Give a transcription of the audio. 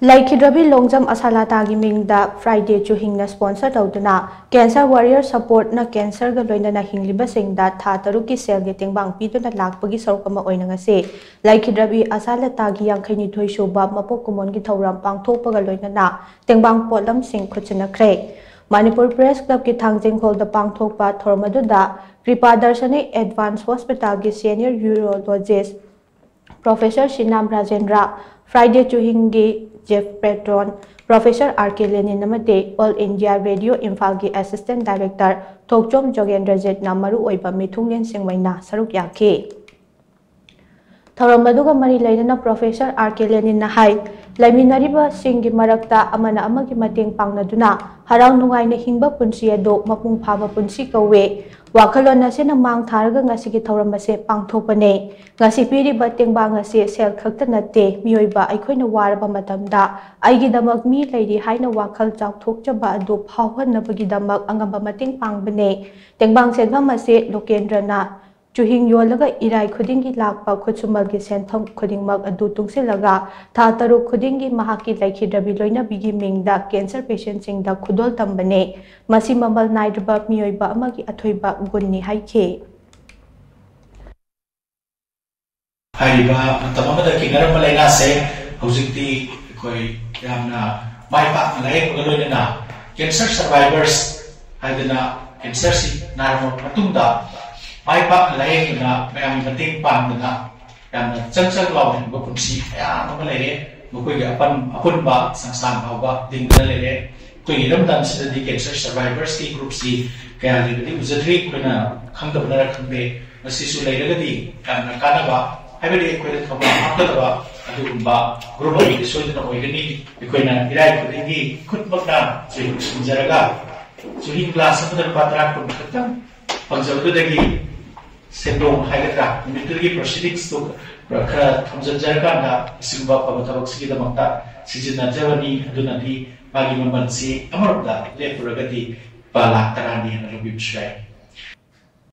Laikhidrabi Longjam Asalatagi Mingda Friday Chuhingna sponsor tawduna Cancer Warrior Support na cancer ga loinana hingliba singda tha taruki sel getting bang piduna lakpagi sarukama oina ngase Laikhidrabi Asalatagi Yangkhainithoi suba mapok kumon gi thauram pangthokpaga loinana tengbang potlam sing khuchina khre Manipur Press Club ki thangjing hall da pangthokpa thormaduda Kripa Darshani Advanced Hospital gi senior urologist Professor Shinam Rajendra Friday Chuhingi Jeff Petron, Professor R.K. Lenin Namate, All India Radio Infalgi Assistant Director, Tokchom Jogendra Jet Namaru Oiba Mithunglen Singwaina, Saruk Yake. Thoramaduga Mari Lainana Professor R.K. Lenin Nahai, Laiminariba Singi Marakta, Amana Amagi Mating Pangnaduna, Harang Nungai Hingba Punsia do, Mapung Pava Punsi Kawe, Wakalon na sinamang tharaga nga sige thauramase pangthopane ngasi piri bating ba ngasi sel khakta nate miyoiba aikhoina waraba matamda aigidamak mi leiri haina wakal chawthokchaba adu phawhanabagi damak angamba mating pangbane tengbang senbam ase lokendrana chuhing yolaga irai khudingi lakpa khuchumalgi sentham khudingmak adu tungsilaga tha taru khudingi mahaki laikhidrabi loina bigi mingda cancer patient singda khudol tambane masi mamal naidba miyoiba amagi athoiba gunni haike haiba tamamada kinara malaina se hojikti koi yamna maipa malai loina cancer survivors haidana cancer si narmo matungda Maipa lain na mayang mating pangna yang cengceng lawan berfungsi ya apa lele buku ya apun ba sang bawa tinggal lele tu hidup dan sudah di cancer survivors di grup si kaya lele di uzatri kuna khang benar khang be masih sulai lele di karena ba hai be ko le thaba apa ba adu ba grup ini sudah na oigani ko na irai ko di khut makna jaraga suhin class apa patra ko khatam pangjaw dagi Sendong Haigatra, Military Proceedings to Raka Tamjanjarkana, Simba Pabatabak Sida Makta, Sijina Javani, Dunadi, Pagi Mamansi, Amarda, Lepuragati, Balak Tarani, and Rubim Shrai.